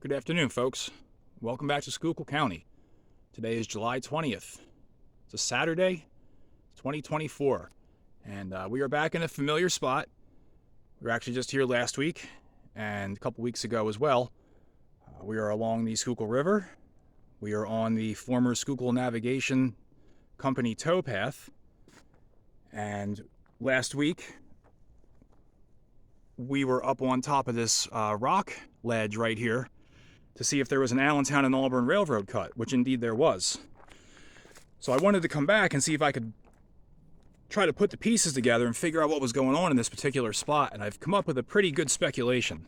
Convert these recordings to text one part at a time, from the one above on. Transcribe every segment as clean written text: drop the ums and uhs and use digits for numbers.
Good afternoon, folks. Welcome back to Schuylkill County. Today is July 20th. It's a Saturday, 2024, and we are back in a familiar spot. We were actually just here last week and a couple weeks ago as well. We are along the Schuylkill River. We are on the former Schuylkill Navigation Company towpath, and last week we were up on top of this rock ledge right here to see if there was an Allentown and Auburn railroad cut, which indeed there was. So I wanted to come back and see if I could try to put the pieces together and figure out what was going on in this particular spot, and I've come up with a pretty good speculation.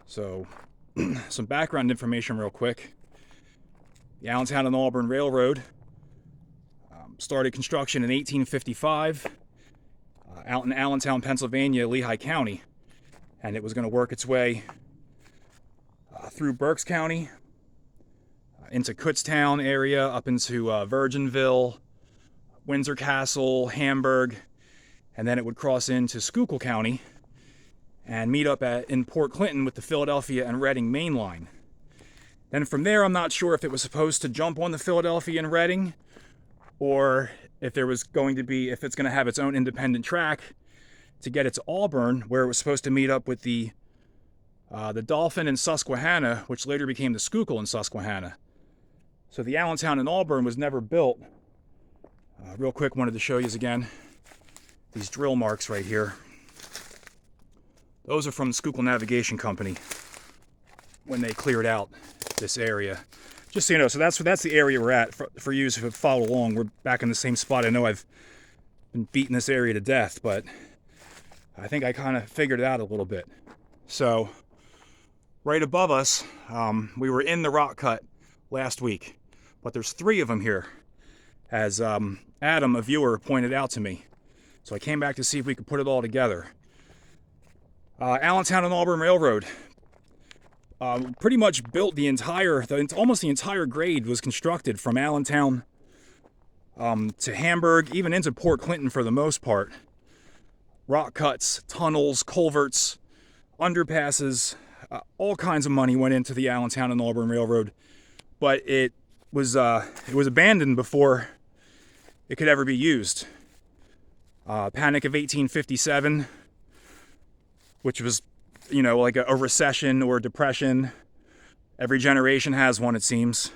So, some background information real quick. The Allentown and Auburn Railroad started construction in 1855 out in Allentown, Pennsylvania, Lehigh County, and it was going to work its way through Berks County, into Kutztown area, up into Virginville, Windsor Castle, Hamburg, and then it would cross into Schuylkill County and meet up in Port Clinton with the Philadelphia and Reading main line. Then from there, I'm not sure if it was supposed to jump on the Philadelphia and Reading, or if it's going to have its own independent track to get it to Auburn, where it was supposed to meet up with the Dolphin and Susquehanna, which later became the Schuylkill and Susquehanna. So the Allentown and Auburn was never built. Real quick, wanted to show you again these drill marks right here. Those are from the Schuylkill Navigation Company when they cleared out this area. Just so you know, so that's the area we're at. For you who have followed along, we're back in the same spot. I know I've been beating this area to death, but I think I kind of figured it out a little bit. So right above us, we were in the rock cut last week, but there's 3 of them here, as Adam, a viewer, pointed out to me. So I came back to see if we could put it all together. Allentown and Auburn Railroad pretty much built almost the entire grade was constructed from Allentown to Hamburg, even into Port Clinton for the most part. Rock cuts, tunnels, culverts, underpasses, all kinds of money went into the Allentown and Auburn Railroad, but it was abandoned before it could ever be used. Panic of 1857, which was, like a recession or a depression. Every generation has one, it seems.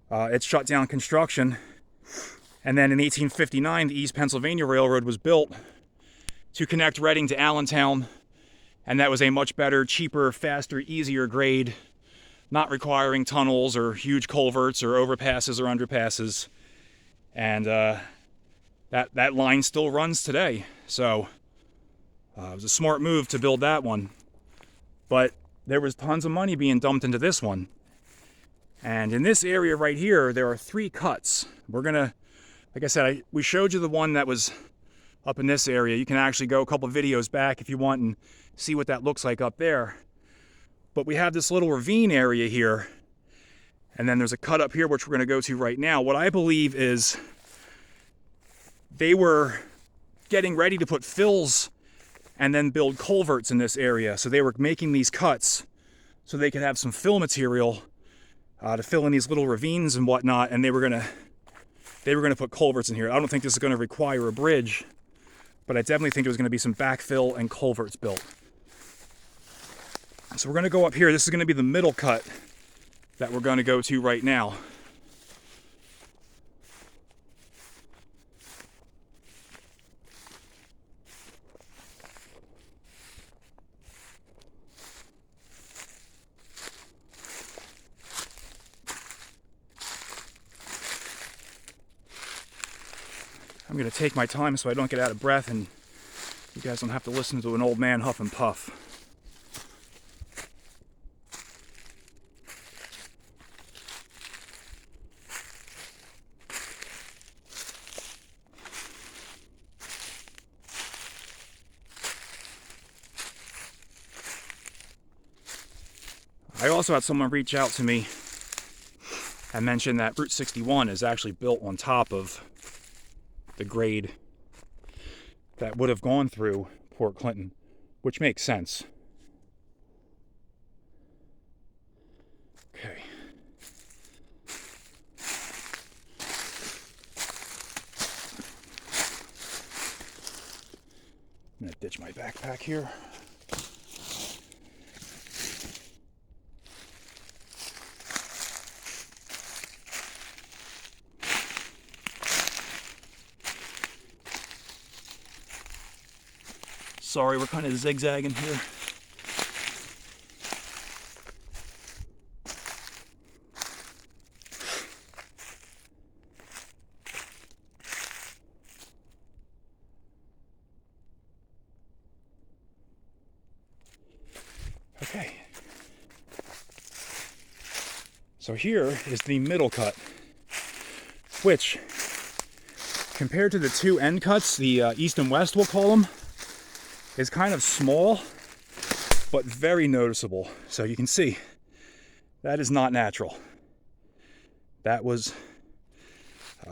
It shut down construction, and then in 1859, the East Pennsylvania Railroad was built to connect Reading to Allentown. And that was a much better, cheaper, faster, easier grade, not requiring tunnels or huge culverts or overpasses or underpasses. And that line still runs today. So it was a smart move to build that one. But there was tons of money being dumped into this one. And in this area right here, there are 3 cuts. We're going to, like I said, we showed you the one that was up in this area. You can actually go a couple videos back if you want and see what that looks like up there. But we have this little ravine area here, and then there's a cut up here which we're going to go to right now. What I believe is they were getting ready to put fills and then build culverts in this area. So they were making these cuts so they could have some fill material to fill in these little ravines and whatnot, and they were going to put culverts in here. I don't think this is going to require a bridge, but I definitely think there's going to be some backfill and culverts built. So we're going to go up here. This is going to be the middle cut that we're going to go to right now. I'm going to take my time so I don't get out of breath and you guys don't have to listen to an old man huff and puff. I also had someone reach out to me and mention that Route 61 is actually built on top of the grade that would have gone through Port Clinton, which makes sense. backpack here. Sorry, we're kind of zigzagging here. Okay. So here is the middle cut, which, compared to the two end cuts, the east and west we'll call them, is kind of small, but very noticeable. So you can see, that is not natural. That was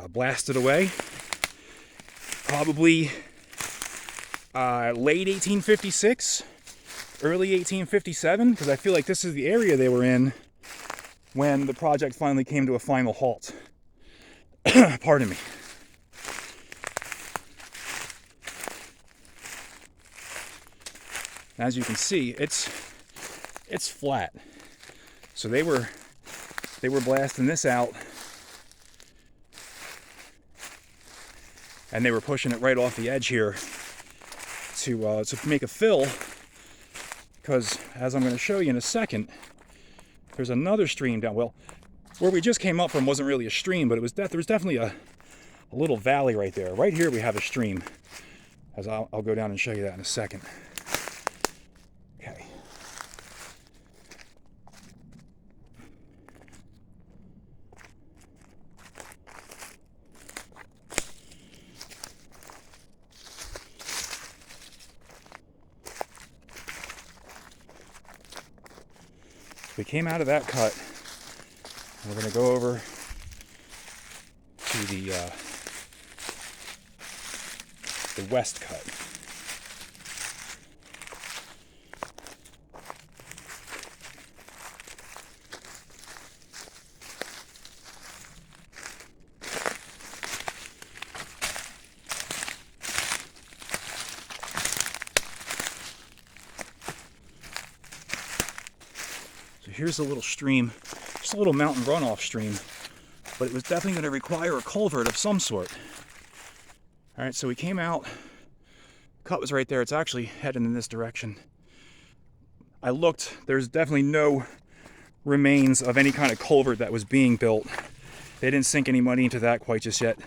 blasted away, probably late 1856, early 1857, because I feel like this is the area they were in when the project finally came to a final halt. Pardon me. As you can see, it's flat. So they were blasting this out, and they were pushing it right off the edge here to make a fill, because as I'm going to show you in a second, there's another stream down. Well, where we just came up from wasn't really a stream, but it was there was definitely a little valley right there. Right here we have a stream, as I'll go down and show you that in a second. Okay. We came out of that cut, and we're going to go over to the west cut. Here's a little stream, just a little mountain runoff stream, but it was definitely going to require a culvert of some sort. All right, so we came out, cut was right there. It's actually heading in this direction. I looked, there's definitely no remains of any kind of culvert that was being built. They didn't sink any money into that quite just yet.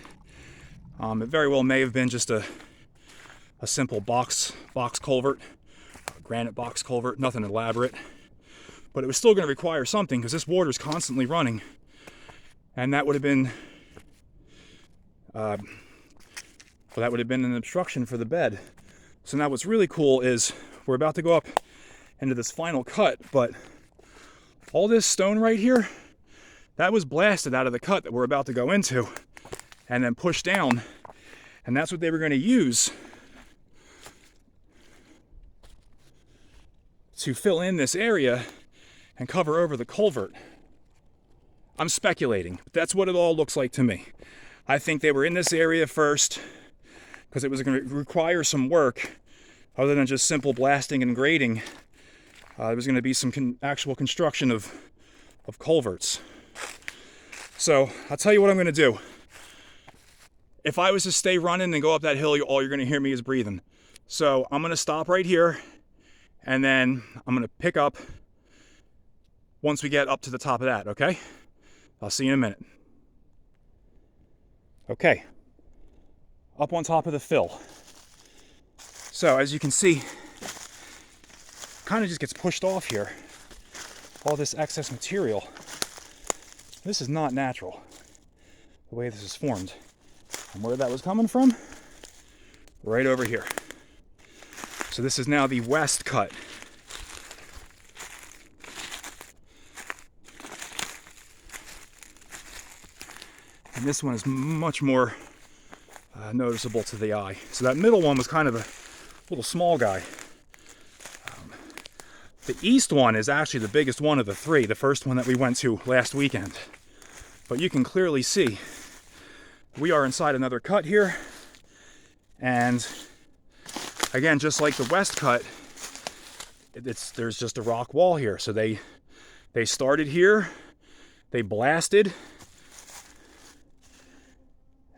It very well may have been just a simple box culvert, a granite box culvert, nothing elaborate. But it was still going to require something, because this water is constantly running, and that would have been an obstruction for the bed. So now what's really cool is we're about to go up into this final cut, but all this stone right here, that was blasted out of the cut that we're about to go into and then pushed down, and that's what they were going to use to fill in this area and cover over the culvert. I'm speculating, but that's what it all looks like to me. I think they were in this area first because it was going to require some work other than just simple blasting and grading. There was going to be some actual construction of culverts. So I'll tell you what I'm going to do. If I was to stay running and go up that hill, all you're going to hear me is breathing. So I'm going to stop right here, and then I'm going to pick up once we get up to the top of that, okay? I'll see you in a minute. Okay, up on top of the fill. So as you can see, kind of just gets pushed off here. All this excess material. This is not natural, the way this is formed. And where that was coming from? Right over here. So this is now the west cut. And this one is much more noticeable to the eye. So that middle one was kind of a little small guy. The east one is actually the biggest one of the three, the first one that we went to last weekend. But you can clearly see we are inside another cut here, and again, just like the west cut, there's just a rock wall here. So they started here, they blasted,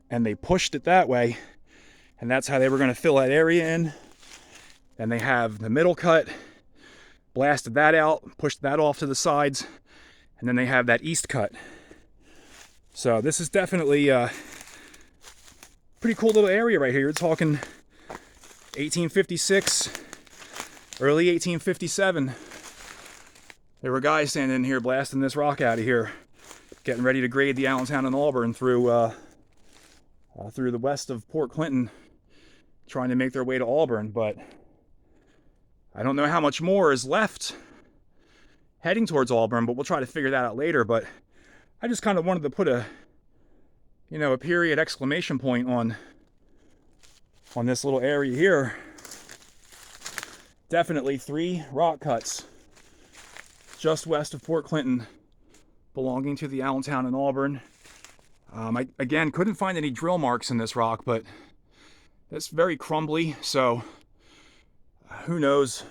and they pushed it that way, and that's how they were going to fill that area in. Then they have the middle cut, blasted that out, pushed that off to the sides, and then they have that east cut. So this is definitely a pretty cool little area right here. You're talking 1856, early 1857. There were guys standing in here blasting this rock out of here, getting ready to grade the Allentown and Auburn through the west of Port Clinton, trying to make their way to Auburn. But I don't know how much more is left heading towards Auburn, but we'll try to figure that out later. But I just kind of wanted to put a period exclamation point on this little area here. Definitely 3 rock cuts just west of Port Clinton belonging to the Allentown and Auburn. I, again, couldn't find any drill marks in this rock, but it's very crumbly, so who knows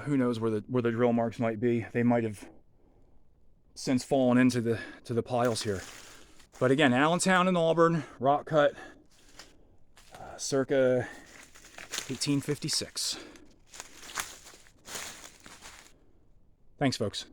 where the drill marks might be. They might have since fallen into the piles here. But again, Allentown and Auburn, rock cut, circa 1856. Thanks, folks.